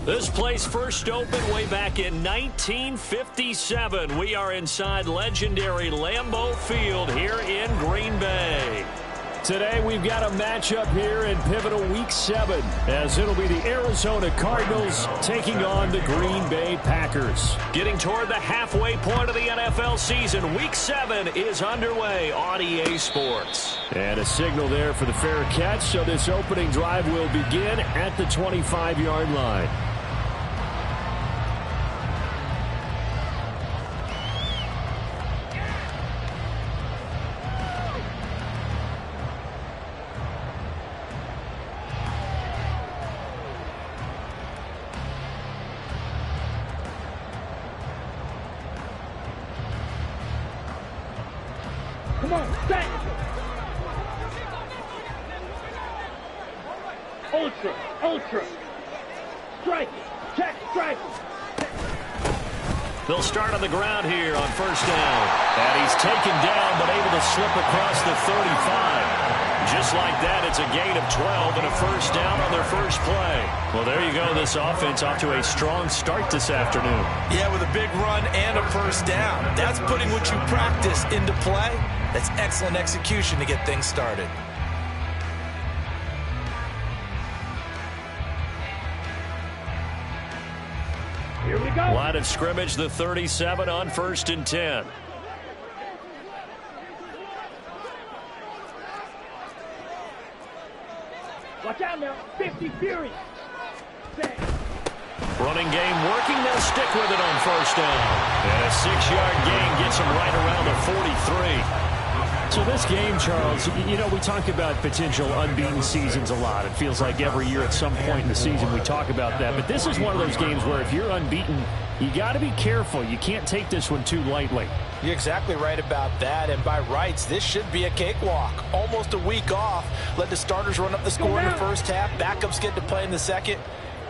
This place first opened way back in 1957. We are inside legendary Lambeau Field here in Green Bay. Today we've got a matchup here in pivotal Week 7, as it'll be the Arizona Cardinals taking on the Green Bay Packers. Getting toward the halfway point of the NFL season, Week 7 is underway on EA Sports. And a signal there for the fair catch, so this opening drive will begin at the 25-yard line. Come on, set! Ultra! Strike! Check, strike! They'll start on the ground here on first down. And he's taken down, but able to slip across the 35. Just like that, it's a gain of 12 and a first down on their first play. Well, there you go. This offense off to a strong start this afternoon. Yeah, with a big run and a first down. That's putting what you practice into play. That's excellent execution to get things started. Here we go. Line of scrimmage, the 37 on first and 10. Watch out now. 50 Fury. Set. Running game working. They'll stick with it on first down. And a 6-yard gain gets them right around the 43. So this game, Charles, you know, we talk about potential unbeaten seasons a lot. It feels like every year at some point in the season we talk about that. But this is one of those games where if you're unbeaten, you got to be careful. You can't take this one too lightly. You're exactly right about that. And by rights, this should be a cakewalk. Almost a week off. Let the starters run up the score in the first half. Backups get to play in the second.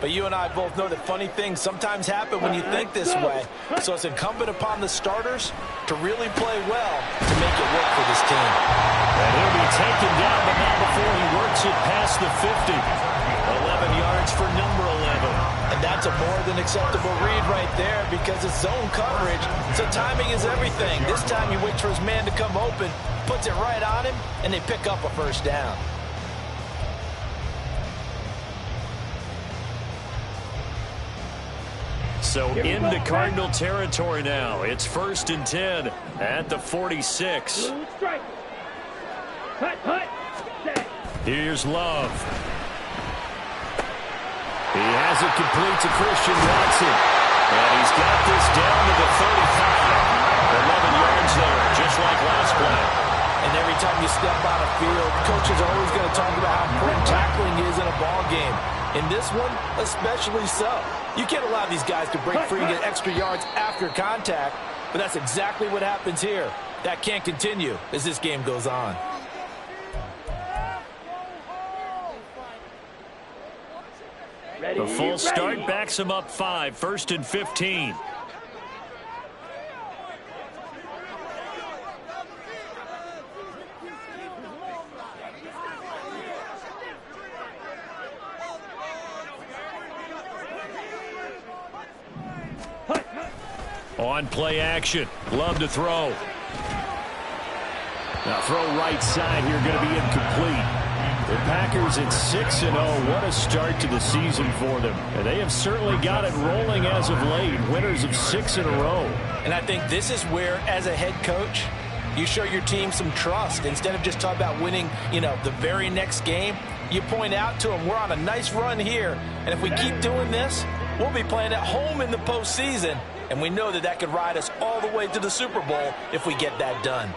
But you and I both know that funny things sometimes happen when you think this way. So it's incumbent upon the starters to really play well to make it work for this team. And he'll be taken down, but not before he works it past the 50. 11 yards for number 11. And that's a more than acceptable read right there because it's zone coverage. So timing is everything. This time he waits for his man to come open, puts it right on him, and they pick up a first down. So into Cardinal territory now. It's first and 10 at the 46. Here's Love. He has it complete to Christian Watson. And he's got this down to the 35. 11 yards there, just like last play. And every time you step out of field, coaches are always going to talk about how important tackling is in a ball game. In this one, especially so. You can't allow these guys to break free and get extra yards after contact, but that's exactly what happens here. That can't continue as this game goes on. The full start backs him up 5, first and 15. On play action. Love to throw. Now throw right side here, going to be incomplete. The Packers at 6-0. What a start to the season for them. And they have certainly got it rolling as of late. Winners of 6 in a row. And I think this is where, as a head coach, you show your team some trust. Instead of just talking about winning, the very next game, You point out to them, we're on a nice run here, and if we keep doing this, we'll be playing at home in the postseason, and we know that that could ride us all the way to the Super Bowl if we get that done.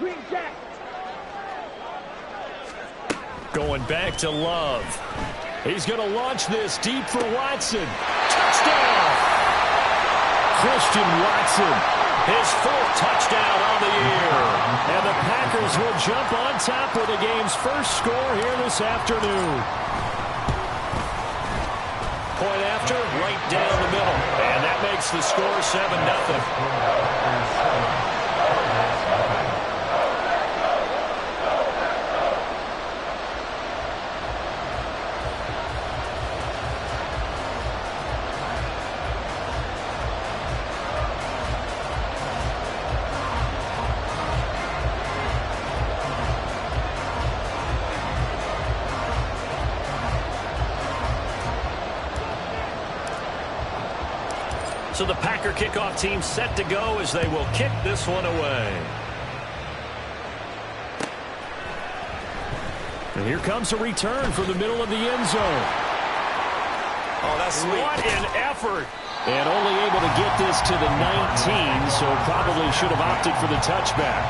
Green Jack. Going back to Love. He's going to launch this deep for Watson. Touchdown! Christian Watson, his fourth touchdown on the year. And the Packers will jump on top with the game's first score here this afternoon. Point after, right down the middle. And that makes the score 7-0. So the Packer kickoff team set to go as they will kick this one away. And here comes a return from the middle of the end zone. Oh, that's sweet. What an effort. And only able to get this to the 19, so probably should have opted for the touchback.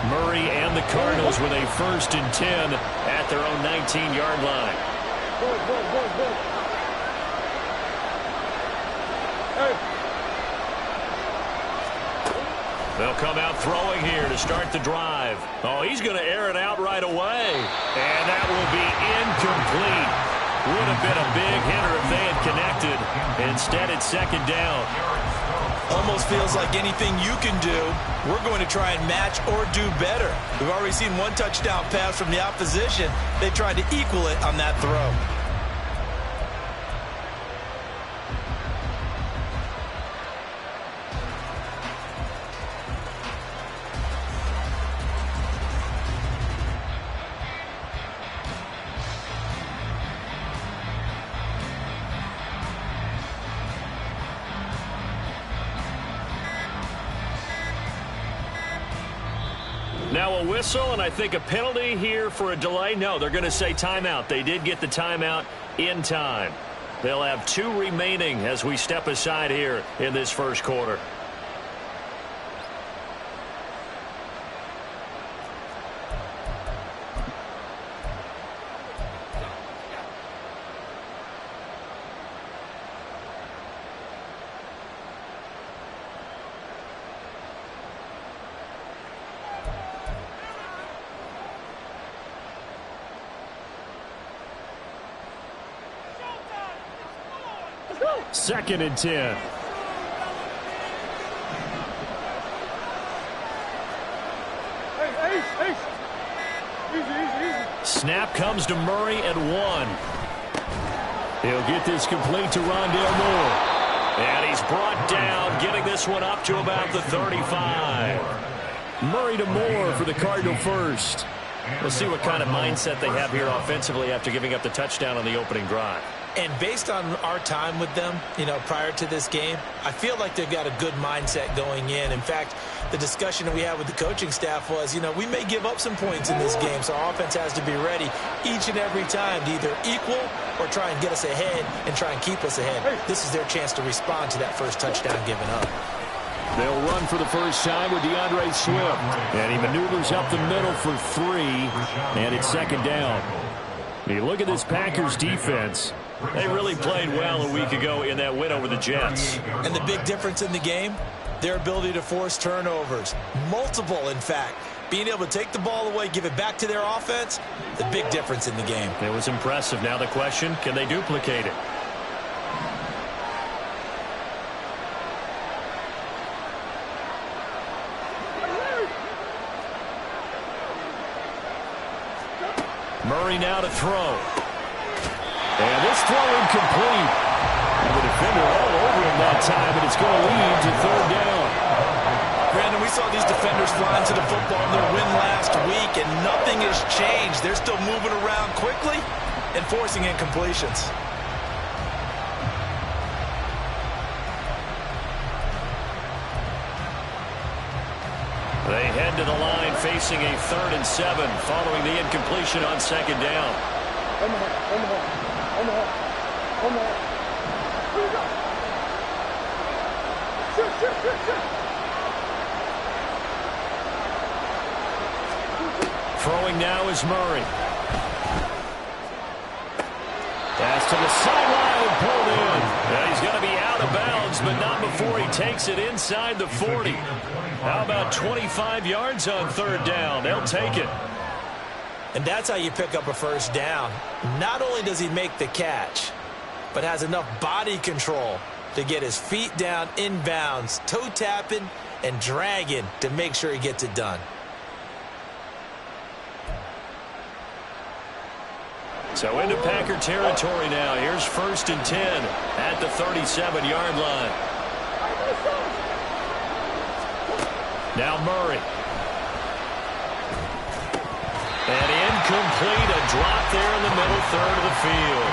Murray and the Cardinals with a 1st and 10 at their own 19-yard line. They'll come out throwing here to start the drive. Oh, he's going to air it out right away. And that will be incomplete. Would have been a big hitter if they had connected. Instead, it's 2nd down. Almost feels like anything you can do, we're going to try and match or do better. We've already seen one touchdown pass from the opposition. They tried to equal it on that throw. Now a whistle, and I think a penalty here for a delay. No, they're going to say timeout. They did get the timeout in time. They'll have 2 remaining as we step aside here in this first quarter. Second and 10. Snap comes to Murray at 1. He'll get this complete to Rondale Moore. And he's brought down, getting this one up to about the 35. Murray to Moore for the Cardinal first. We'll see what kind of mindset they have here offensively after giving up the touchdown on the opening drive. And based on our time with them, prior to this game, I feel like they've got a good mindset going in. In fact, the discussion that we had with the coaching staff was, we may give up some points in this game, so our offense has to be ready each and every time to either equal or try and get us ahead and try and keep us ahead. This is their chance to respond to that first touchdown given up. They'll run for the first time with DeAndre Swift. And he maneuvers up the middle for 3, and it's 2nd down. You look at this Packers defense. They really played well a week ago in that win over the Jets. And the big difference in the game, their ability to force turnovers. Multiple, in fact. Being able to take the ball away, give it back to their offense, the big difference in the game. It was impressive. Now the question, can they duplicate it? Murray now to throw. And this throw incomplete. And the defender all over him that time, and it's going to lead to 3rd down. Brandon, we saw these defenders flying to the football in their win last week, and nothing has changed. They're still moving around quickly and forcing incompletions. They head to the line facing a 3rd and 7 following the incompletion on 2nd down. Throwing now is Murray. Pass to the sideline, pulled in. Yeah, he's going to be out of bounds, but not before he takes it inside the 40. How about 25 yards on 3rd down? They'll take it. And that's how you pick up a 1st down. Not only does he make the catch, but has enough body control to get his feet down inbounds, toe tapping and dragging to make sure he gets it done. So into Packer territory now. Here's 1st and 10 at the 37-yard line. Now Murray. And incomplete. A drop there in the middle 3rd of the field.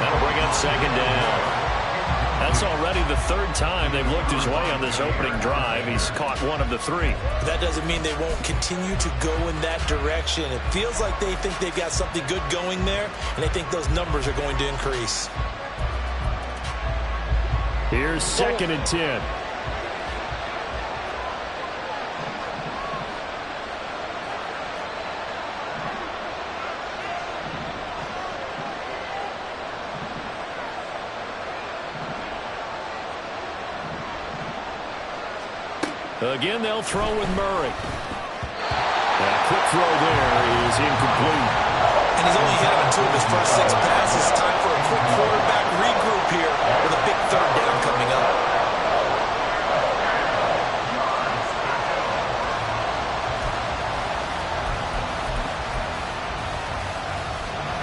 That'll bring up 2nd down. That's already the 3rd time they've looked his way on this opening drive. He's caught 1 of the 3. That doesn't mean they won't continue to go in that direction. It feels like they think they've got something good going there, and they think those numbers are going to increase. Here's 2nd and 10. Again, they'll throw with Murray. That quick throw there is incomplete. And he's only hit him in 2 of his first 6 passes. Time for a quick quarterback regroup here with a big 3rd down coming up.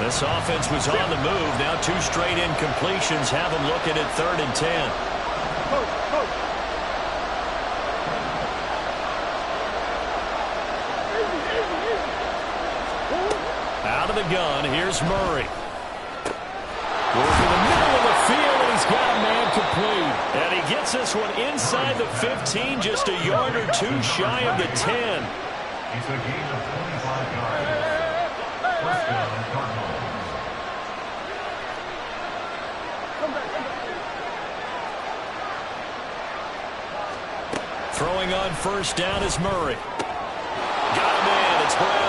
This offense was on the move. Now 2 straight incompletions have them looking at 3rd and 10. Out of the gun, here's Murray. Goes to the middle of the field, and he's got a man complete. And he gets this one inside the 15, just a yard or 2 shy of the 10. It's a gain of 25 yards. First down, Cardinals. Throwing on 1st down is Murray. Got him in, it's Brown.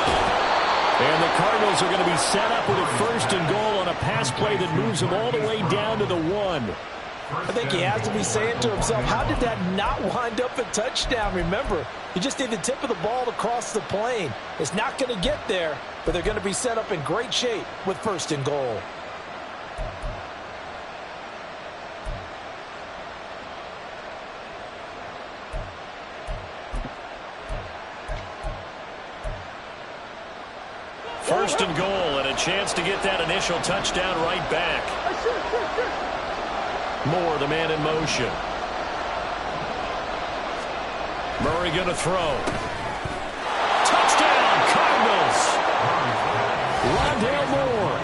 And the Cardinals are going to be set up with a 1st and goal on a pass play that moves them all the way down to the 1. I think he has to be saying to himself, how did that not wind up a touchdown? Remember, he just did the tip of the ball to cross the plane. It's not going to get there, but they're going to be set up in great shape with 1st and goal. First and goal, and a chance to get that initial touchdown right back. Moore, the man in motion. Murray going to throw. Touchdown, Cardinals! Rondale Moore.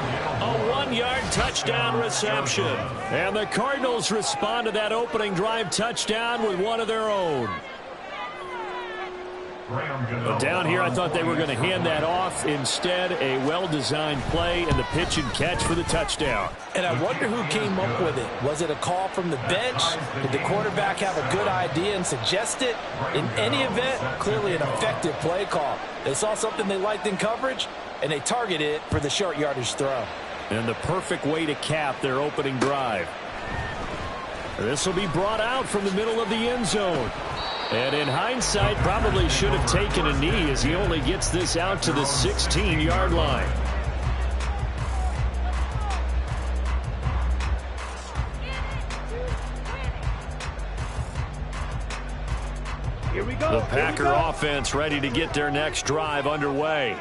A 1-yard touchdown reception. And the Cardinals respond to that opening drive touchdown with one of their own. But down here, I thought they were going to hand that off. Instead, a well-designed play and the pitch and catch for the touchdown. And I wonder who came up with it. Was it a call from the bench? Did the quarterback have a good idea and suggest it? In any event, clearly an effective play call. They saw something they liked in coverage, and they targeted it for the short yardage throw. And the perfect way to cap their opening drive. This will be brought out from the middle of the end zone. And in hindsight, probably should have taken a knee as he only gets this out to the 16-yard line. Here we go. The Packer offense ready to get their next drive underway.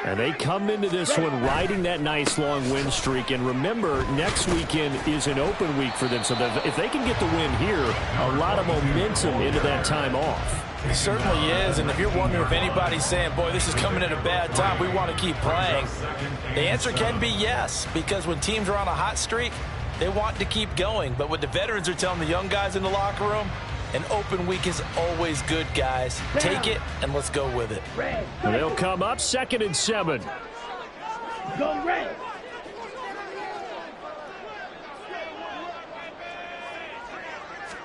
And they come into this one riding that nice long win streak. And remember, next weekend is an open week for them. So that if they can get the win here, a lot of momentum into that time off. It certainly is. And if you're wondering if anybody's saying, boy, this is coming at a bad time, we want to keep playing, the answer can be yes. Because when teams are on a hot streak, they want to keep going. But what the veterans are telling the young guys in the locker room, An open week is always good, guys. Take it and let's go with it. They'll come up 2nd and 7. Go red.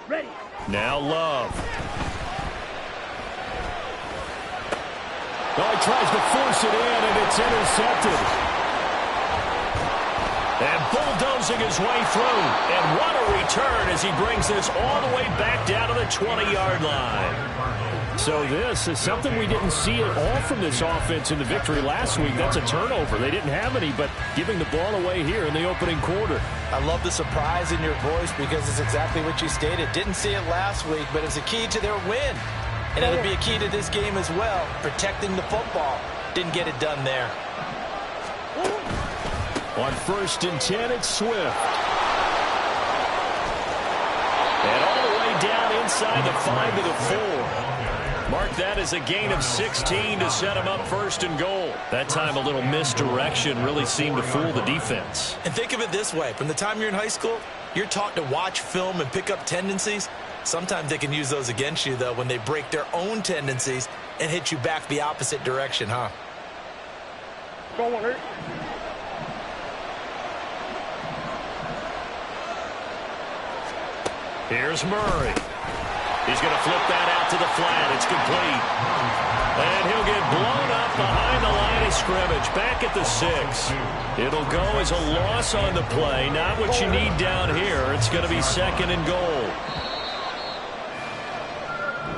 Ready. Now Love. Oh, he tries to force it in, and it's intercepted. And bulldozing his way through. And what a return as he brings this all the way back down to the 20-yard line. So this is something we didn't see at all from this offense in the victory last week. That's a turnover. They didn't have any, but giving the ball away here in the opening quarter. I love the surprise in your voice because it's exactly what you stated. Didn't see it last week, but it's a key to their win. And it'll be a key to this game as well, protecting the football. Didn't get it done there. On 1st and 10, it's Swift. And all the way down inside the 5 to the 4. Mark that as a gain of 16 to set him up 1st and goal. That time a little misdirection really seemed to fool the defense. And think of it this way. From the time you're in high school, you're taught to watch film and pick up tendencies. Sometimes they can use those against you, though, when they break their own tendencies and hit you back the opposite direction, huh? Go on, hurt. Here's Murray. He's going to flip that out to the flat. It's complete. And he'll get blown up behind the line of scrimmage. Back at the 6. It'll go as a loss on the play. Not what you need down here. It's going to be 2nd and goal.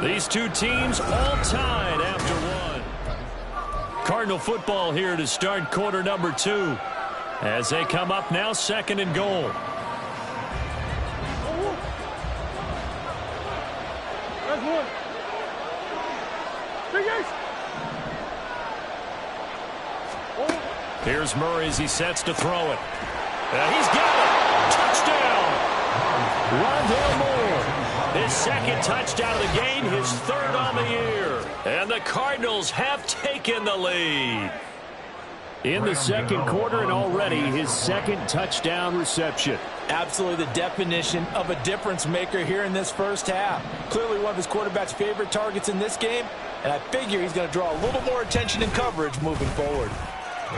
These two teams all tied after one. Cardinal football here to start quarter number 2. As they come up now 2nd and goal. Here's Murray as he sets to throw it. He's got it. Touchdown. Rondale Moore. His 2nd touchdown of the game, his 3rd on the year. And the Cardinals have taken the lead. In the 2nd quarter and already his 2nd touchdown reception. Absolutely the definition of a difference maker here in this 1st half. Clearly one of his quarterback's favorite targets in this game. And I figure he's going to draw a little more attention and coverage moving forward.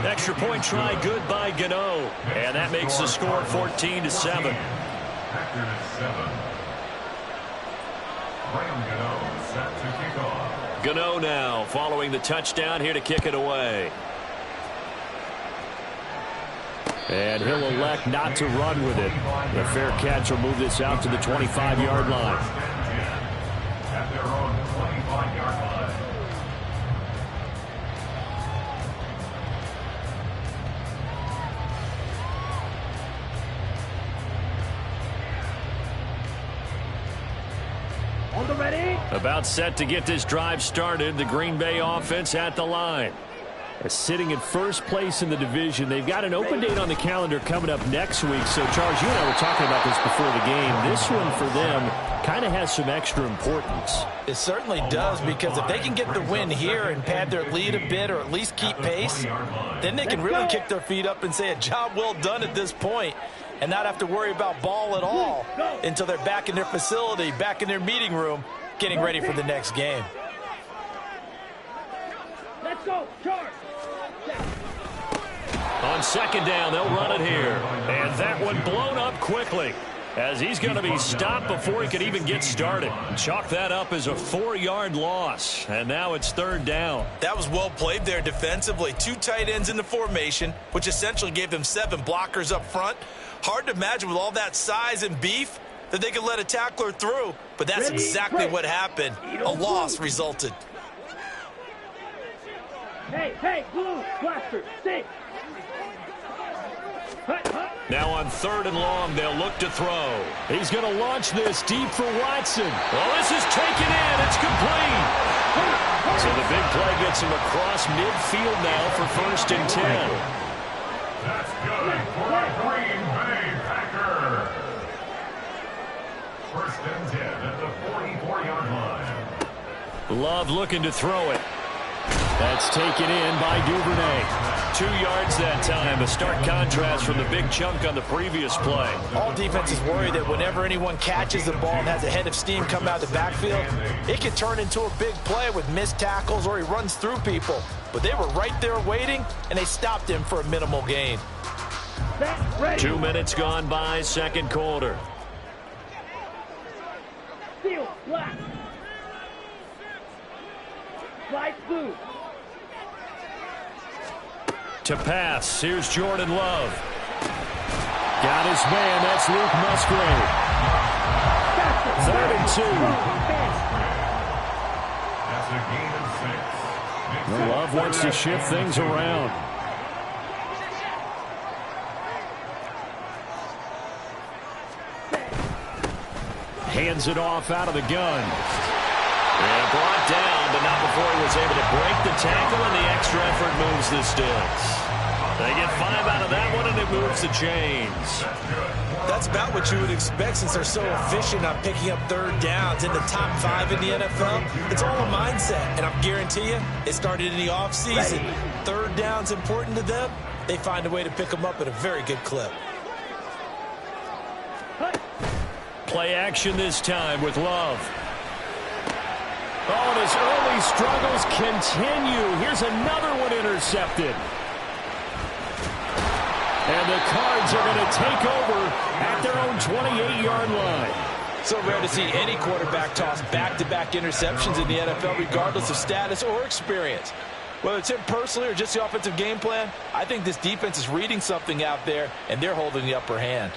Extra point try good by Gano. And that makes the score 14 to 7. After the 7. Graham Gano set to kick off. Gano now following the touchdown here to kick it away. And he'll elect not to run with it. The fair catch will move this out to the 25-yard line. At their own 25-yard line. On the ready. About set to get this drive started. The Green Bay offense at the line. Sitting in 1st place in the division. They've got an open date on the calendar coming up next week. So, Charles, you and I were talking about this before the game. This one for them kind of has some extra importance. It certainly does, because if they can get the win here and pad their lead a bit or at least keep pace, then they can really kick their feet up and say a job well done at this point and not have to worry about ball at all until they're back in their facility, back in their meeting room, getting ready for the next game. Let's go, charge. On 2nd down, they'll run it here. And that one blown up quickly as he's going to be stopped before he could even get started. Chalk that up as a 4-yard loss. And now it's 3rd down. That was well played there defensively. 2 tight ends in the formation, which essentially gave them 7 blockers up front. Hard to imagine with all that size and beef that they could let a tackler through. But that's exactly what happened. A loss resulted. Hey, blue, blaster, stick. Now on 3rd and long, they'll look to throw. He's going to launch this deep for Watson. Well, this is taken in. It's complete. So the big play gets him across midfield now for 1st and 10. That's good for a Green Bay Packer. 1st and 10 at the 44-yard line. Love looking to throw it. That's taken in by Duvernay. 2 yards that time. A stark contrast from the big chunk on the previous play. All defenses worry that whenever anyone catches the ball and has a head of steam come out of the backfield, it can turn into a big play with missed tackles or he runs through people. But they were right there waiting, and they stopped him for a minimal gain. 2 minutes gone by, second quarter. Steal, black. Slide through. To pass, here's Jordan Love. Got his man, that's Luke Musgrave. 3rd and 2. That's a gain of 6. Well, Love wants to shift things around. Hands it off out of the gun. And brought down, but not before he was able to break the tackle, and the extra effort moves the sticks. They get 5 out of that one, and it moves the chains. That's about what you would expect since they're so efficient on picking up 3rd downs in the top 5 in the NFL. It's all a mindset, and I guarantee you, it started in the offseason. 3rd down's important to them. They find a way to pick them up at a very good clip. Play action this time with Love. Oh, and his early struggles continue. Here's another one intercepted. And the Cards are going to take over at their own 28-yard line. So rare to see any quarterback toss back-to-back interceptions in the NFL, regardless of status or experience. Whether it's him personally or just the offensive game plan, I think this defense is reading something out there, and they're holding the upper hand.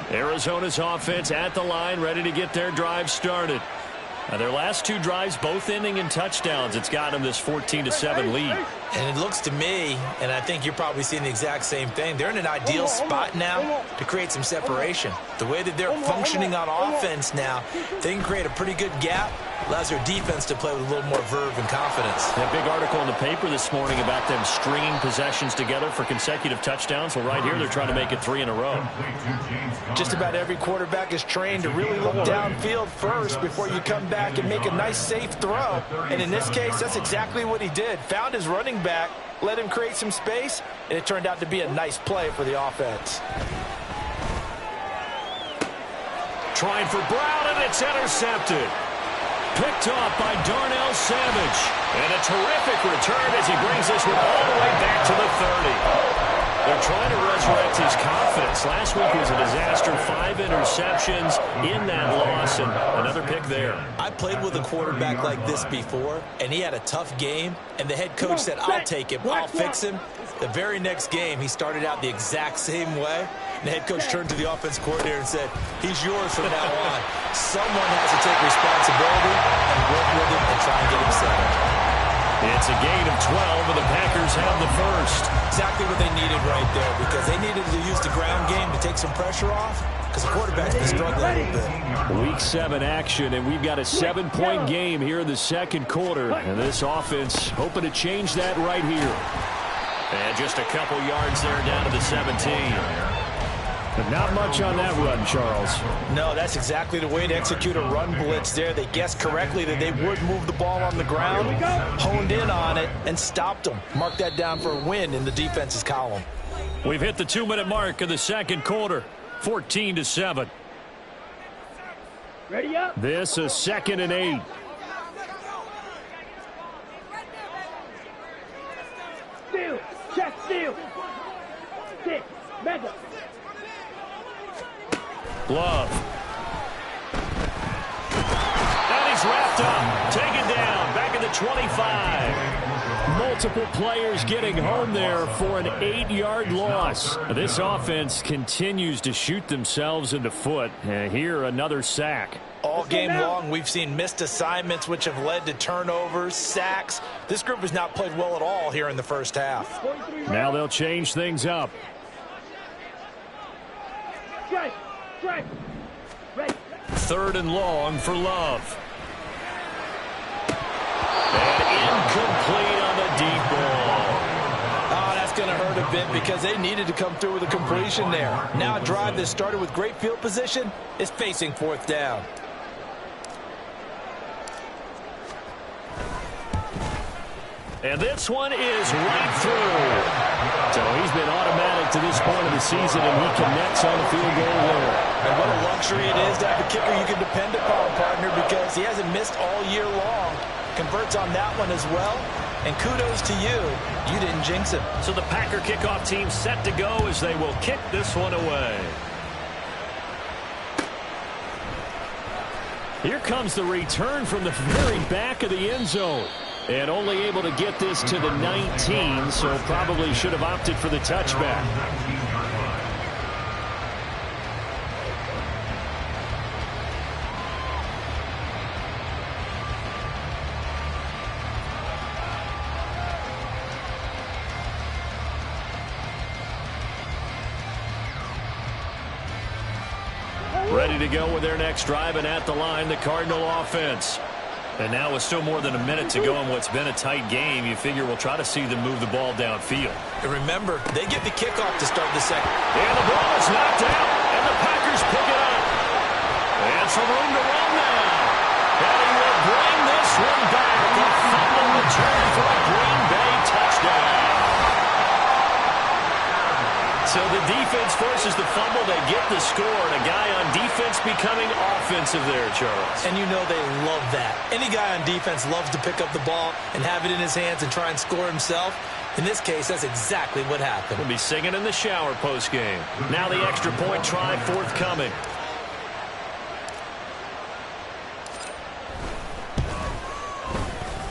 Arizona's offense at the line, ready to get their drive started. Their last 2 drives, both ending in touchdowns. It's got them this 14-7 lead. And it looks to me, and I think you're probably seeing the exact same thing, they're in an ideal spot now to create some separation. The way that they're functioning on offense now, they can create a pretty good gap. Allows their defense to play with a little more verve and confidence. That big article in the paper this morning about them stringing possessions together for consecutive touchdowns. Well, right here, they're trying to make it 3 in a row. Just about every quarterback is trained to really look downfield first before you come back and make a nice, safe throw. And in this case, that's exactly what he did. Found his running back, let him create some space, and it turned out to be a nice play for the offense. Trying for Brown, and it's intercepted. Picked off by Darnell Savage. And a terrific return as he brings this one all the way back to the 30. They're trying to resurrect his confidence. Last week was a disaster. 5 interceptions in that loss, and another pick there. I played with a quarterback like this before, and he had a tough game, and the head coach said, I'll take him, I'll fix him. The very next game, he started out the exact same way. And the head coach turned to the offense coordinator and said, he's yours from now on. Someone has to take responsibility and work with him and try and get him settled. It's a gain of 12, and the Packers have the first. Exactly what they needed right there, because they needed to use the ground game to take some pressure off, because the quarterback's been struggling a little bit. Week 7 action, and we've got a 7-point game here in the second quarter. And this offense hoping to change that right here. And just a couple yards there down to the 17. But not much on that run, Charles. No, that's exactly the way to execute a run blitz there. They guessed correctly that they would move the ball on the ground, honed in on it, and stopped them. Mark that down for a win in the defense's column. We've hit the 2-minute mark of the second quarter, 14-7. Ready up. This is 2nd and 8. Steal. Check steal. 6. Mega. Love. And he's wrapped up. Taken down. Back at the 25. Multiple players getting home there for an 8-yard loss. This offense continues to shoot themselves in the foot. And here, another sack. All game long, we've seen missed assignments, which have led to turnovers, sacks. This group has not played well at all here in the first half. Now they'll change things up. Strike. Strike. Ready. 3rd and long for Love. And incomplete on the deep ball. Oh, that's going to hurt a bit because they needed to come through with a completion there. Now a drive that started with great field position is facing 4th down. And this one is right through. So he's been automatic to this point of the season, and he connects on the field goal there. And what a luxury it is to have a kicker you can depend upon, partner, because he hasn't missed all year long. Converts on that one as well. And kudos to you. You didn't jinx him. So the Packer kickoff team set to go as they will kick this one away. Here comes the return from the very back of the end zone. And only able to get this to the 19, so probably should have opted for the touchback. Ready to go with their next drive, and at the line, the Cardinal offense. And now with still more than a minute to go in what's been a tight game, you figure we'll try to see them move the ball downfield. And remember, they get the kickoff to start the second. And the ball is knocked out, and the Packers pick it up. And some room to run now. And he will bring this one back. A fumble return for a Green Bay touchdown. So the defense forces the fumble. They get the score, and a guy on defense becoming offensive there, Charles. And you know they love that. Any guy on defense loves to pick up the ball and have it in his hands and try and score himself. In this case, that's exactly what happened. We'll be singing in the shower post-game. Now the extra point try forthcoming.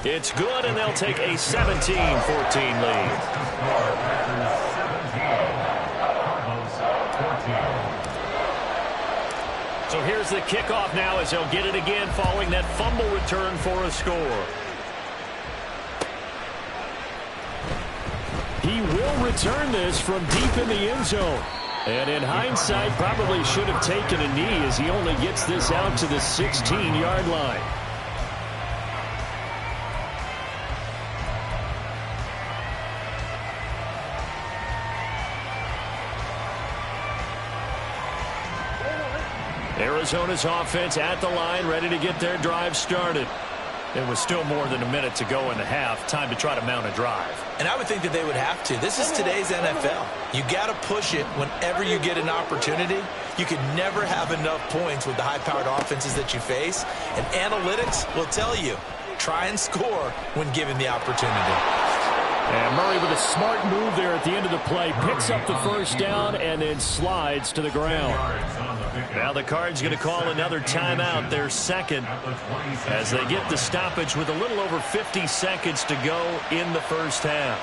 It's good, and they'll take a 17-14 lead. So here's the kickoff now as they'll get it again following that fumble return for a score. He will return this from deep in the end zone. And in hindsight, probably should have taken a knee as he only gets this out to the 16-yard line. Arizona's offense at the line, ready to get their drive started. There was still more than a minute to go in the half. Time to try to mount a drive. And I would think that they would have to. This is today's NFL. You got to push it whenever you get an opportunity. You could never have enough points with the high-powered offenses that you face. And analytics will tell you, try and score when given the opportunity. And Murray with a smart move there at the end of the play. Picks up the first down and then slides to the ground. Now the Cards going to call another timeout, their second, as they get the stoppage with a little over 50 seconds to go in the first half.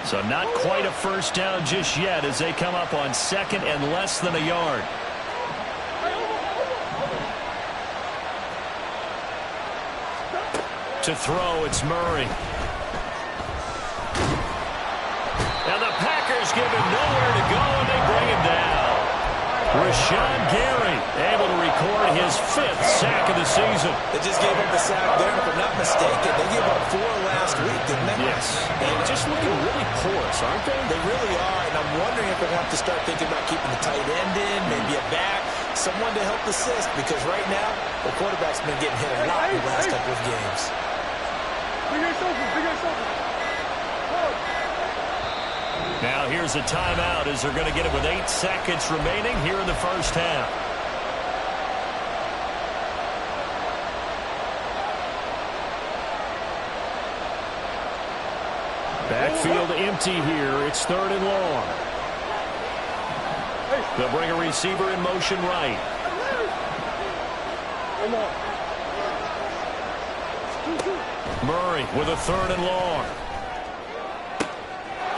So not quite a first down just yet as they come up on second and less than a yard. To throw, it's Murray. And the Packers give him nowhere to go, and they bring him down. Rashawn Gary able to record his 5th sack of the season. They just gave up a sack there, if I'm not mistaken. They gave up 4 last week, didn't they? Yes. And just looking really porous, aren't they? They really are, and I'm wondering if they're going to have to start thinking about keeping the tight end in, maybe a back, someone to help assist, because right now, the quarterback's been getting hit a lot in the last couple of games. Now here's a timeout as they're going to get it with 8 seconds remaining here in the first half. Backfield empty here. It's 3rd and long. They'll bring a receiver in motion right. Murray with a 3rd and long.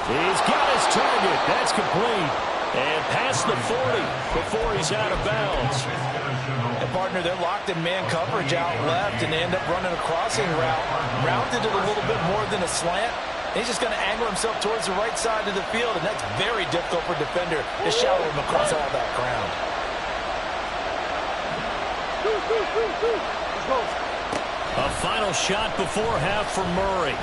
He's got his target. That's complete. And past the 40 before he's out of bounds. And partner, they're locked in man coverage out left, and they end up running a crossing route. Rounded it a little bit more than a slant. He's just going to angle himself towards the right side of the field, and that's very difficult for a defender to shadow him across all that ground. A final shot before half for Murray.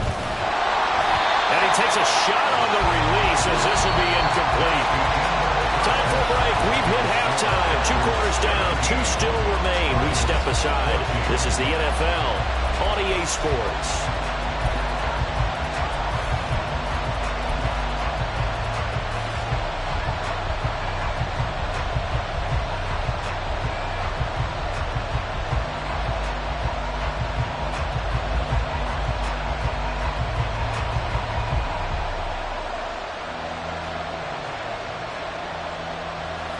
And he takes a shot on the release as this will be incomplete. Time for a break. We've hit halftime. 2 quarters down. 2 still remain. We step aside. This is the NFL on EA Sports.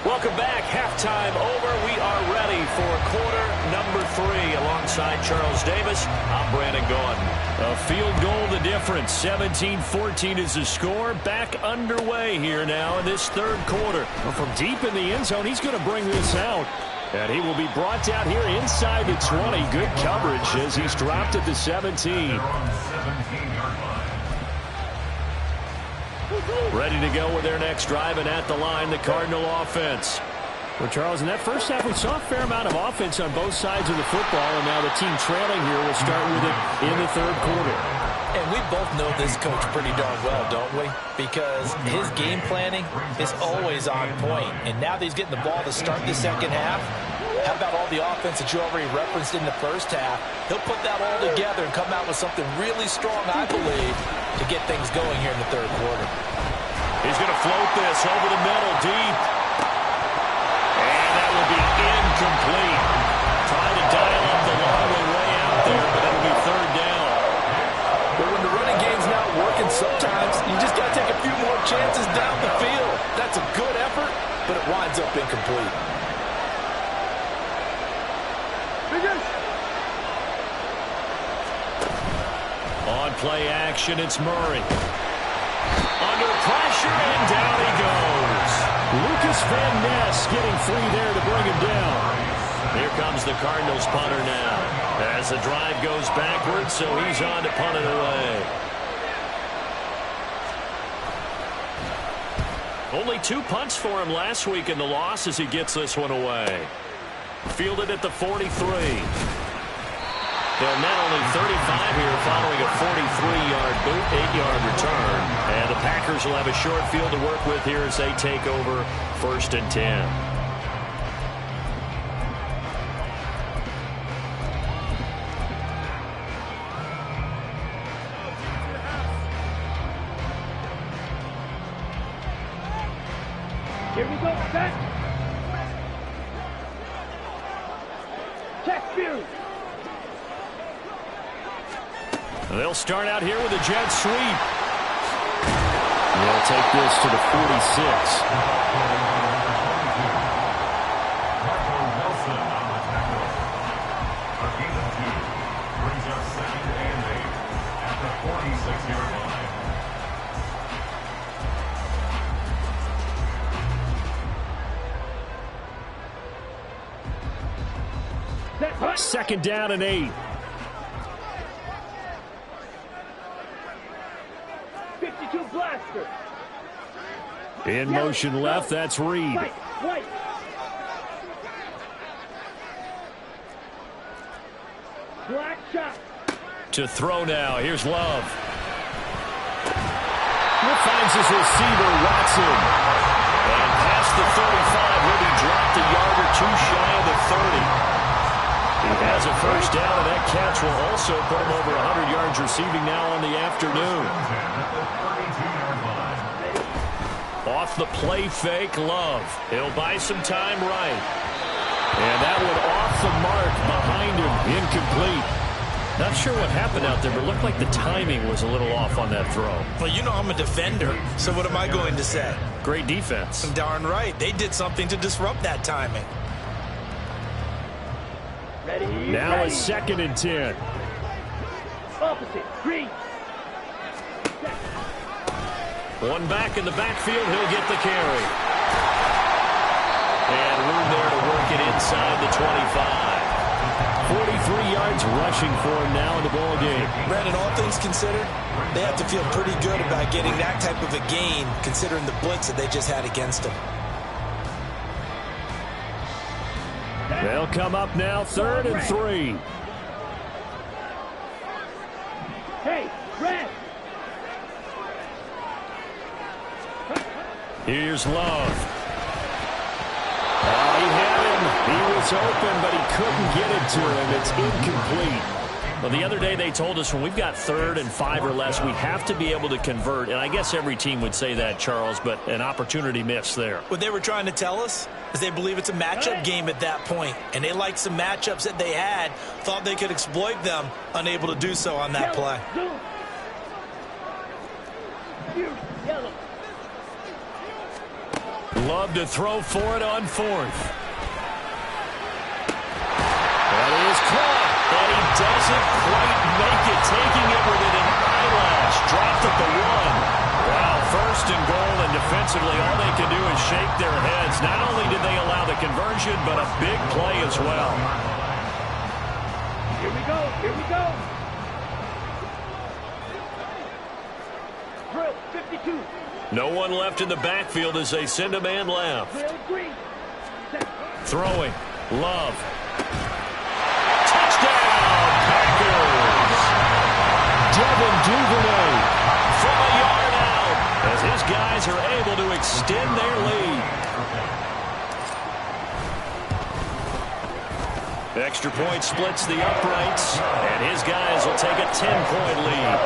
Welcome back. Halftime over. We are ready for quarter number 3. Alongside Charles Davis, I'm Brandon Gaudin. A field goal the difference. 17-14 is the score. Back underway here now in this third quarter. Well, from deep in the end zone, he's going to bring this out. And he will be brought down here inside the 20. Good coverage as he's dropped at the 17. Ready to go with their next drive, and at the line, the Cardinal offense. Well, Charles, in that first half, we saw a fair amount of offense on both sides of the football, and now the team trailing here will start with it in the third quarter. And we both know this coach pretty darn well, don't we? Because his game planning is always on point. And now that he's getting the ball to start the second half, how about all the offense that you already referenced in the first half? He'll put that all together and come out with something really strong, I believe, to get things going here in the third quarter. He's going to float this over the middle, deep. And that will be incomplete. Trying to dial up the long way out there, but it'll be third down. But when the running game's not working, sometimes you just got to take a few more chances down the field. That's a good effort, but it winds up incomplete. On play action, it's Murray. Under pressure, and down he goes. Lucas Van Ness getting free there to bring him down. Here comes the Cardinals punter now. As the drive goes backwards, so he's on to punt it away. Only 2 punts for him last week in the loss as he gets this one away. Fielded at the 43. They'll net only 35 here following a 43-yard boot, 8-yard return. And the Packers will have a short field to work with here as they take over 1st and 10. Here we go, set. Check Fury. They'll start out here with a jet sweep. They'll take this to the 46. Second down and 8. 52 blaster. In motion left, that's Reed. White. Black shot. To throw now. Here's Love. He finds his receiver, Watson. And past the 35, he'll be dropped a yard or 2 shy of the 30. He has a first down, and that catch will also put him over 100 yards receiving now on the afternoon. Off the play fake, Love. He'll buy some time right. And that one off the mark behind him, incomplete. Not sure what happened out there, but it looked like the timing was a little off on that throw. Well, you know I'm a defender, so what am I going to say? Great defense. Darn right. They did something to disrupt that timing. Ready. Now ready. a 2nd and 10. Opposite. Green. One back in the backfield, he'll get the carry. And room there to work it inside the 25. 43 yards rushing for him now in the ball game. Brandon, all things considered, they have to feel pretty good about getting that type of a gain, considering the blitz that they just had against them. They'll come up now, 3rd and 3. Hey, red. Here's Love. He had him. He was open, but he couldn't get it to him. It's incomplete. Well, the other day they told us when we've got 3rd and 5 or less, we have to be able to convert. And I guess every team would say that, Charles, but an opportunity missed there. What they were trying to tell us is they believe it's a matchup game at that point, and they liked some matchups that they had, thought they could exploit them, unable to do so on that play. Love to throw for it on 4th. That is caught, and he doesn't quite make it, taking it within an eyelash. Dropped at the 1. Wow, 1st and goal, and defensively all they can do is shake their heads. Not only did they allow the conversion, but a big play as well. Here we go, here we go. Drill, 52. No one left in the backfield as they send a man left. Throwing. Love. Touchdown, Packers! Devin Duvernay from a yard out as his guys are able to extend their lead. Extra point splits the uprights, and his guys will take a 10-point lead.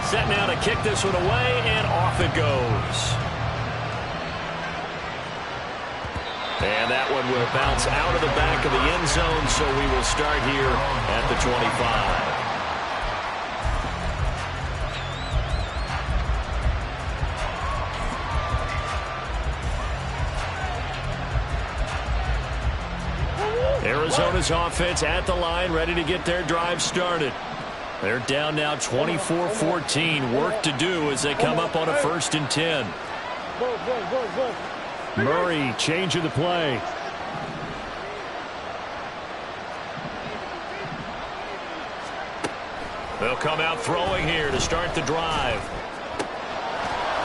Set now to kick this one away, and off it goes. And that one will bounce out of the back of the end zone, so we will start here at the 25. Arizona's offense at the line, ready to get their drive started. They're down now 24-14. Work to do as they come up on a 1st and 10. Murray changing the play. They'll come out throwing here to start the drive.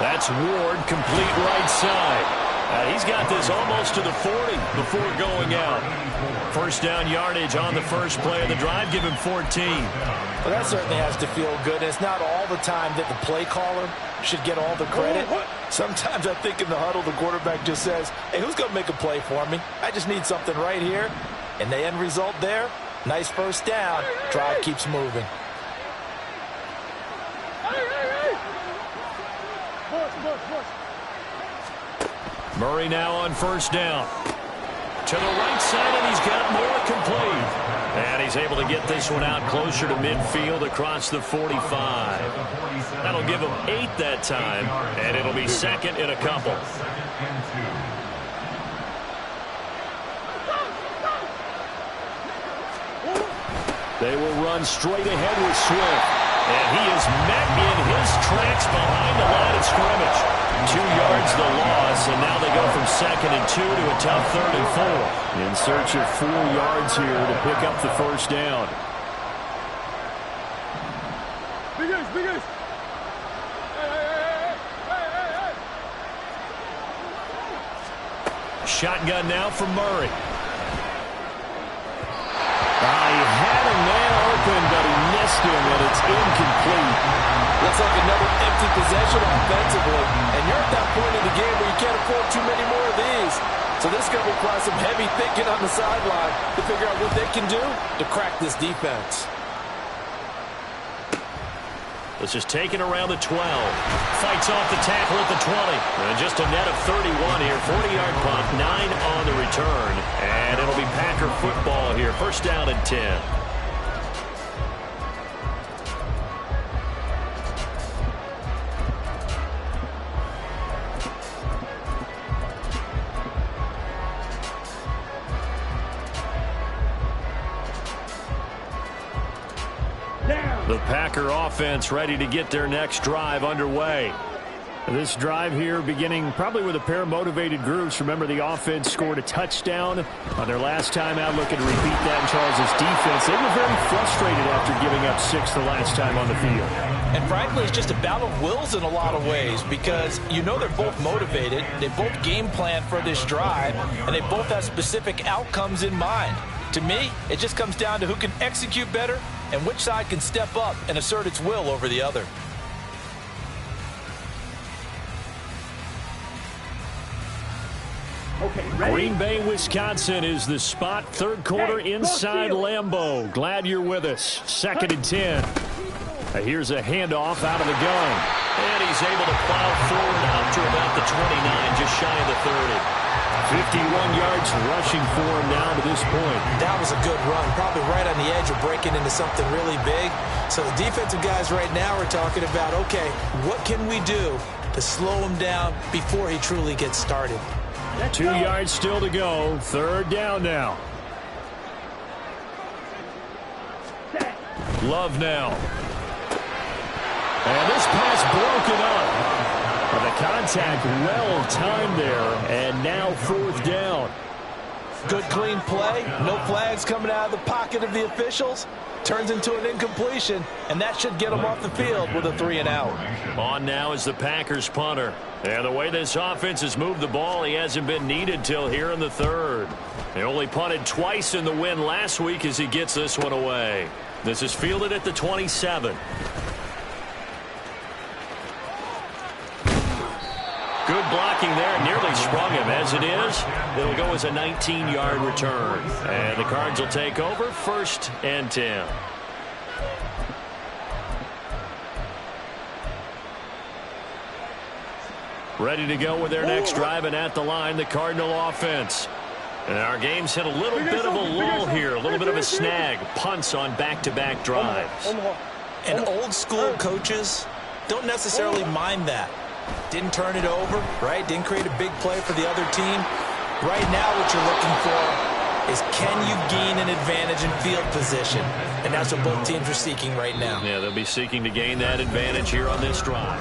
That's Ward, complete right side. He's got this almost to the 40 before going out. 1st down yardage on the first play of the drive. Give him 14. Well, that certainly has to feel good. It's not all the time that the play caller should get all the credit. Sometimes I think in the huddle, the quarterback just says, hey, who's going to make a play for me? I just need something right here. And the end result there, nice 1st down. Drive keeps moving. Murray now on 1st down. To the right side, and he's got more complete. And he's able to get this one out closer to midfield across the 45. That'll give him 8 that time, and it'll be 2nd and a couple. They will run straight ahead with Swift. And he is met in his tracks behind the line of scrimmage. 2 yards the loss, and now they go from 2nd and 2 to a tough 3rd and 4. In search of 4 yards here to pick up the 1st down. Big Shotgun now from Murray. He had a man open, but he missed him, and it's incomplete. Looks like another empty possession offensively. And you're at that point in the game where you can't afford too many more of these. So this is going to require some heavy thinking on the sideline to figure out what they can do to crack this defense. This is taken around the 12. Fights off the tackle at the 20. And just a net of 31 here. 40-yard punt, 9 on the return. And it'll be Packer football here. 1st down and 10. The Packer offense ready to get their next drive underway. This drive here beginning probably with a pair of motivated groups. Remember, the offense scored a touchdown on their last time out, looking to repeat that in Charles's defense. They were very frustrated after giving up 6 the last time on the field. And frankly, it's just a battle of wills in a lot of ways because you know they're both motivated, they both game plan for this drive, and they both have specific outcomes in mind. To me, it just comes down to who can execute better and which side can step up and assert its will over the other. Okay, Green Bay, Wisconsin is the spot. Third quarter inside Lambeau. Glad you're with us. 2nd and 10. Here's a handoff out of the gun. And he's able to plow forward out to about the 29, just shy of the 30. 51 yards rushing for him now to this point. That was a good run, probably right on the edge of breaking into something really big. So the defensive guys right now are talking about, okay, what can we do to slow him down before he truly gets started? 2 yards still to go. 3rd down now. Love now. And this pass broken up. But the contact well timed there. And now 4th down. Good clean play. No flags coming out of the pocket of the officials. Turns into an incompletion, and that should get him off the field with a 3-and-out. On now is the Packers punter. And the way this offense has moved the ball, he hasn't been needed till here in the 3rd. They only punted twice in the win last week as he gets this one away. This is fielded at the 27. Good blocking there. Nearly sprung him. As it is, it'll go as a 19-yard return. And the Cards will take over 1st and 10. Ready to go with their next drive, and at the line, the Cardinal offense. And our game's hit a little bit of a lull here, a little bit of a snag. Punts on back-to-back drives. And old-school coaches don't necessarily mind that. Didn't turn it over, right? Didn't create a big play for the other team. Right now what you're looking for is can you gain an advantage in field position? And that's what both teams are seeking right now. Yeah, they'll be seeking to gain that advantage here on this drive.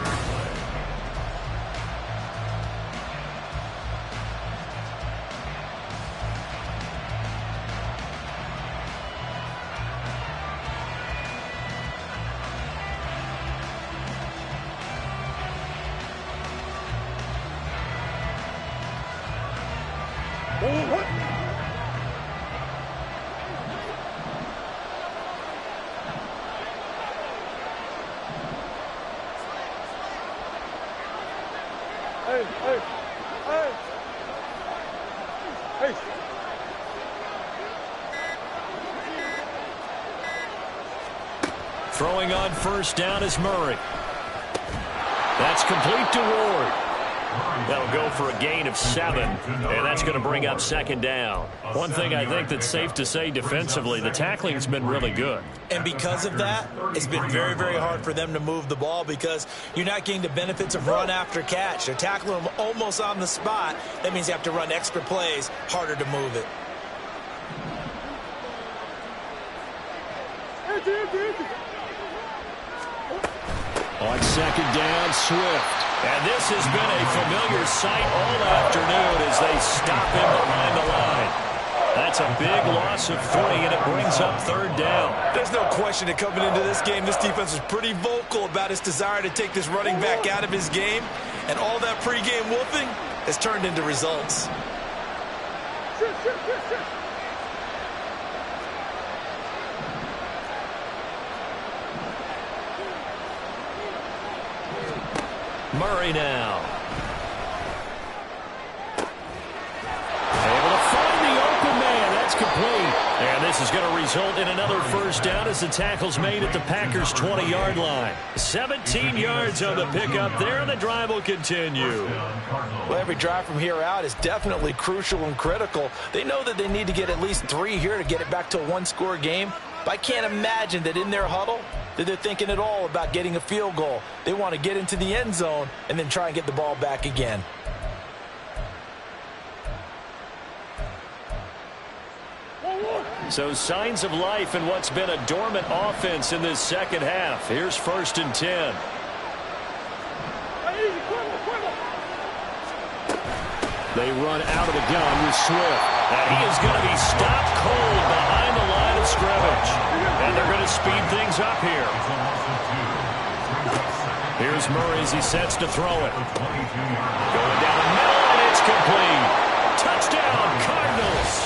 Throwing on 1st down is Murray. That's complete to Ward. That'll go for a gain of 7, and that's going to bring up 2nd down. One thing I think that's safe to say defensively, the tackling's been really good. And because of that, it's been very, very hard for them to move the ball because you're not getting the benefits of run after catch. They're tackling them almost on the spot. That means you have to run extra plays, harder to move it. On 2nd down, Swift. And this has been a familiar sight all afternoon as they stop him behind the line. That's a big loss of 3, and it brings up 3rd down. There's no question that coming into this game, this defense was pretty vocal about its desire to take this running back out of his game. And all that pregame wolfing has turned into results. Murray now. Able to find the open man. That's complete. And this is going to result in another 1st down as the tackle's made at the Packers' 20-yard line. 17 yards on the pickup there, and the drive will continue. Well, every drive from here out is definitely crucial and critical. They know that they need to get at least 3 here to get it back to a 1-score game. But I can't imagine that in their huddle that they're thinking at all about getting a field goal. They want to get into the end zone and then try and get the ball back again. So signs of life in what's been a dormant offense in this 2nd half. Here's 1st and 10. They run out of the gun with Swift. And he is going to be stopped cold behind the line of scrimmage. And they're going to speed things up here. Here's Murray as he sets to throw it. Going down the middle, and it's complete. Touchdown, Cardinals.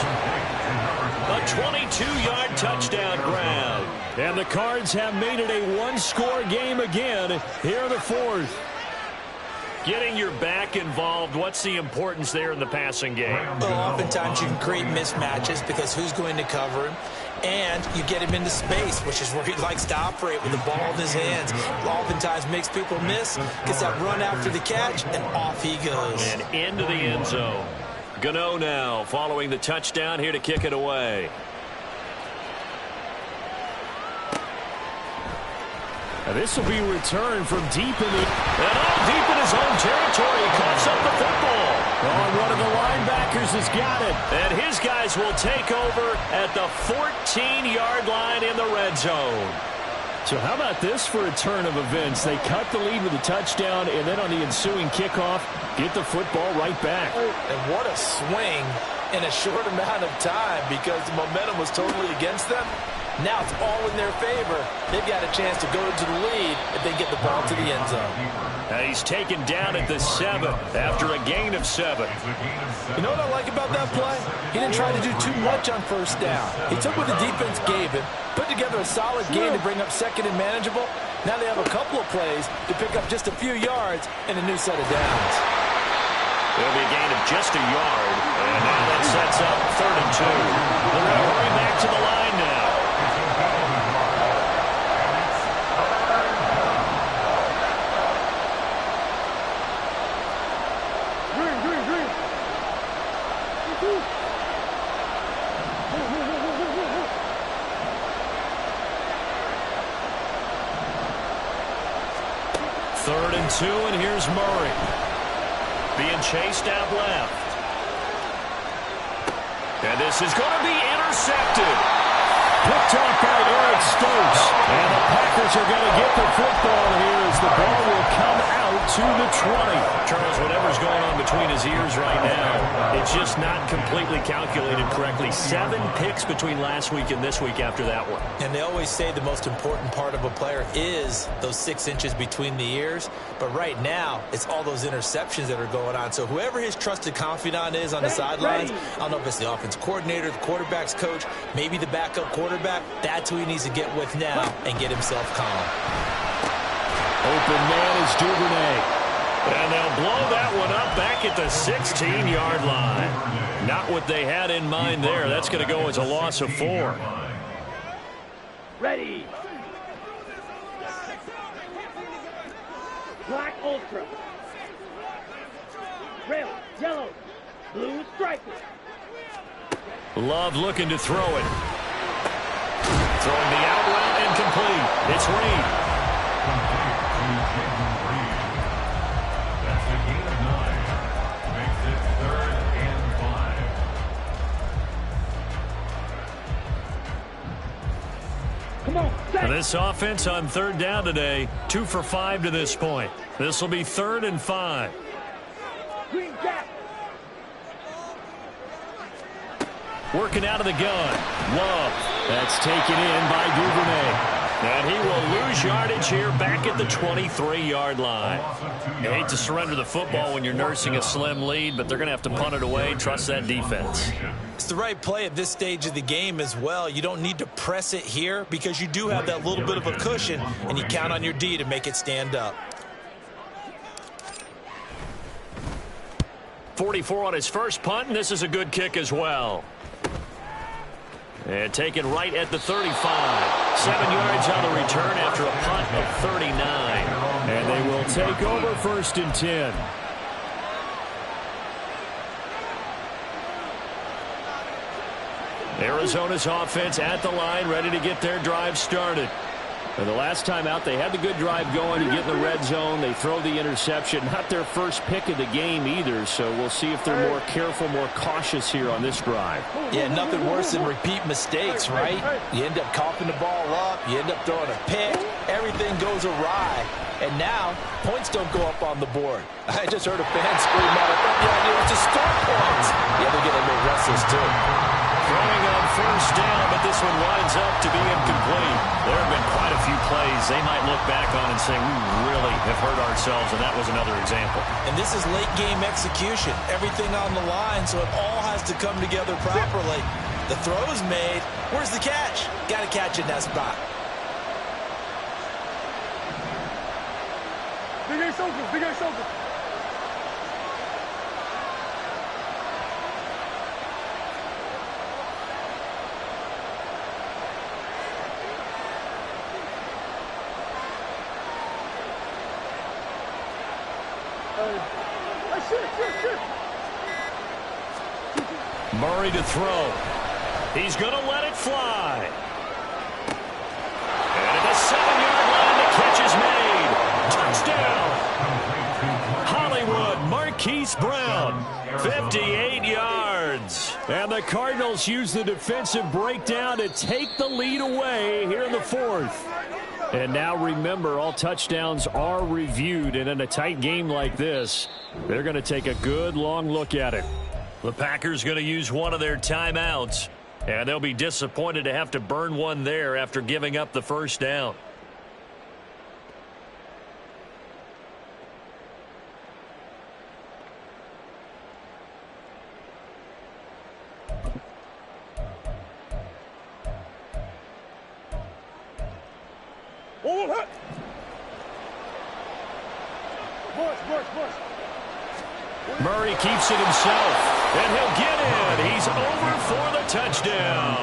A 22-yard touchdown grab. And the Cards have made it a one-score game again here in the fourth. Getting your back involved, what's the importance there in the passing game? Well, oftentimes you can create mismatches because who's going to cover him? And you get him into space, which is where he likes to operate with the ball in his hands. Oftentimes makes people miss, gets that run after the catch, and off he goes. And into the end zone. Gano now following the touchdown here to kick it away. Now this will be returned from deep in the... And all deep in his own territory. He coughs up the football. Oh, one of the linebackers has got it. And his guys will take over at the 14-yard line in the red zone. So how about this for a turn of events? They cut the lead with a touchdown, and then on the ensuing kickoff, get the football right back. And what a swing in a short amount of time because the momentum was totally against them. Now it's all in their favor. They've got a chance to go into the lead if they get the ball to the end zone. Now he's taken down at the 7 after a gain of 7. You know what I like about that play? He didn't try to do too much on first down. He took what the defense gave him, put together a solid gain to bring up second and manageable. Now they have a couple of plays to pick up just a few yards and a new set of downs. It'll be a gain of just a yard. And now that sets up 3rd and 2. They're going to hurry back to the line now. Third and 2, and here's Murray. Being chased out left. And this is going to be intercepted. Picked up by Eric Stokes. And the Packers are going to get the football here as the ball will come out to the 20. Charles, whatever's going on between his ears right now, it's just not completely calculated correctly. 7 picks between last week and this week after that one. And they always say the most important part of a player is those 6 inches between the ears. But right now, it's all those interceptions that are going on. So whoever his trusted confidant is on the sidelines, I don't know if it's the offense coordinator, the quarterback's coach, maybe the backup quarterback, that's who he needs to get with now and get himself calm. Open man is Duvernay. And they'll blow that one up back at the 16-yard line. Not what they had in mind there. That's going to go as a loss of 4. Ready. Black ultra. Red, yellow, blue striker. Love looking to throw it. Throwing the out route and complete. It's Reed. That's a gain of 9. Makes it 3rd and 5. Come on, set. This offense on 3rd down today, 2 for 5 to this point. This will be 3rd and 5. Green gap. Working out of the gun. Love. That's taken in by Duvernay. And he will lose yardage here back at the 23-yard line. You hate to surrender the football when you're nursing a slim lead, but they're going to have to punt it away. Trust that defense. It's the right play at this stage of the game as well. You don't need to press it here because you do have that little bit of a cushion, and you count on your D to make it stand up. 44 on his first punt, and this is a good kick as well. And taken right at the 35. 7 yards on the return after a punt of 39. And they will take over 1st and 10. Arizona's offense at the line, ready to get their drive started. And the last time out, they had the good drive going to get in the red zone. They throw the interception. Not their first pick of the game either, so we'll see if they're more careful, more cautious here on this drive. Yeah, nothing worse than repeat mistakes, right? You end up coughing the ball up. You end up throwing a pick. Everything goes awry. And now, points don't go up on the board. I just heard a fan scream out, I thought the idea was to score points. Yeah, they're getting a little restless, too. Throwing on first down, but this one winds up to be incomplete. There have been quite a few plays they might look back on and say, we really have hurt ourselves, and that was another example. And this is late game execution. Everything on the line, so it all has to come together properly. The throw's made. Where's the catch? Got to catch in that spot. Big ass open, big ass open. Murray to throw. He's going to let it fly. And at the 7-yard line, the catch is made. Touchdown. Hollywood, Marquise Brown, 58 yards. And the Cardinals use the defensive breakdown to take the lead away here in the fourth. And now remember, all touchdowns are reviewed, and in a tight game like this, they're going to take a good long look at it. The Packers going to use one of their timeouts, and they'll be disappointed to have to burn one there after giving up the first down. Murray keeps it himself, and he'll get in. He's over for the touchdown.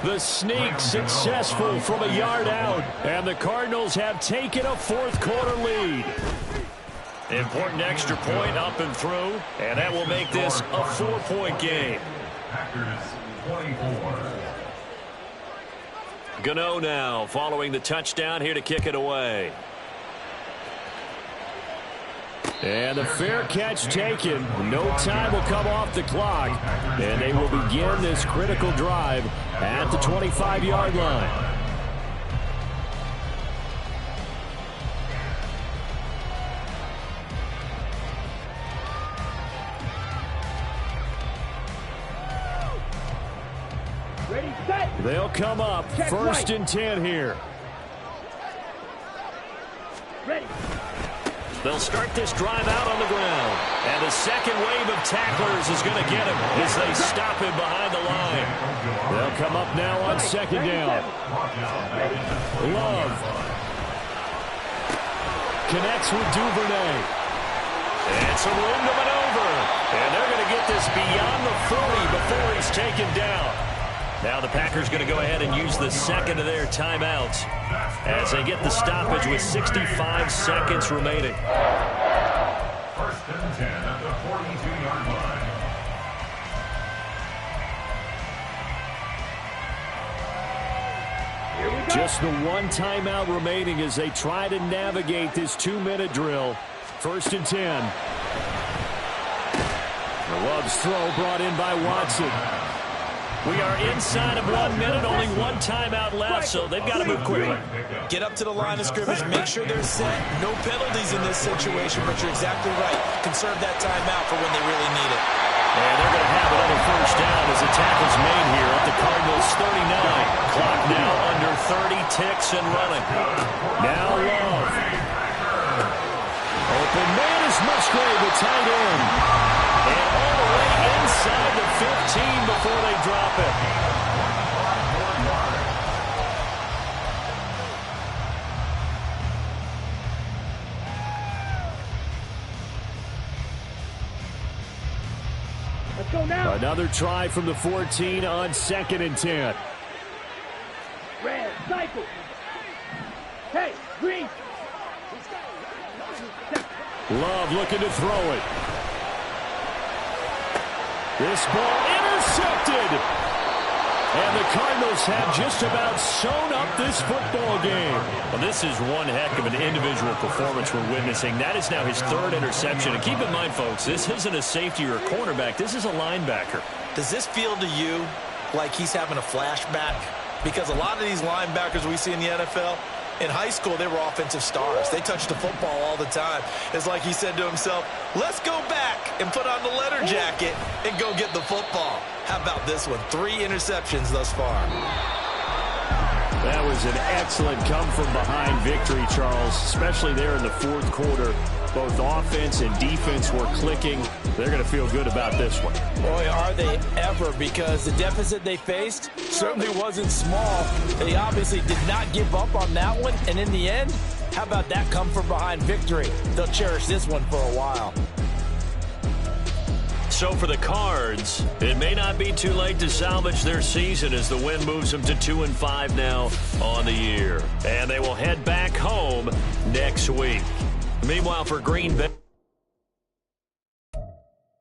The sneak successful from a yard out, and the Cardinals have taken a fourth-quarter lead. Important extra point up and through, and that will make this a 4-point game. Packers 24. Gano now following the touchdown here to kick it away. And the fair catch taken. No time will come off the clock. And they will begin this critical drive at the 25-yard line. Ready, set. They'll come up Check first right. and 10 here. Ready. They'll start this drive out on the ground. And the second wave of tacklers is going to get him as they stop him behind the line. They'll come up now on second down. Love connects with Duvernay. And some room to maneuver. And they're going to get this beyond the 40 before he's taken down. Now the Packers going to go ahead and use the second of their timeouts as they get the stoppage with 65 seconds remaining. First and 10 at the 42-yard line. Just the one timeout remaining as they try to navigate this 2-minute drill. First and 10. Love's throw brought in by Watson. We are inside of 1 minute, only one timeout left, so they've got to move quickly. Get up to the line of scrimmage, make sure they're set. No penalties in this situation, but you're exactly right. Conserve that timeout for when they really need it. And they're going to have another first down as the tackle's made here at the Cardinals 39. Clock now under 30 ticks and running. Now Love. Open man is Musgrave, the tight end. And all the way inside the 15 before they drop it. Let's go now. Another try from the 14 on second and 10. Red, cycle. Hey, green. Love looking to throw it. This ball intercepted. And the Cardinals have just about sewn up this football game. Well, this is one heck of an individual performance we're witnessing. That is now his third interception. And keep in mind, folks, this isn't a safety or a cornerback. This is a linebacker. Does this feel to you like he's having a flashback? Because a lot of these linebackers we see in the NFL, In high school, they were offensive stars. They touched the football all the time. It's like he said to himself, let's go back and put on the letter jacket and go get the football. How about this one? 3 interceptions thus far. That was an excellent come-from-behind victory, Charles, especially there in the fourth quarter. Both offense and defense were clicking. They're going to feel good about this one. Boy, are they ever, because the deficit they faced certainly wasn't small. They obviously did not give up on that one, and in the end, how about that come-from-behind victory? They'll cherish this one for a while. So for the Cards, it may not be too late to salvage their season as the win moves them to 2-5 now on the year. And they will head back home next week. Meanwhile, for Green Bay.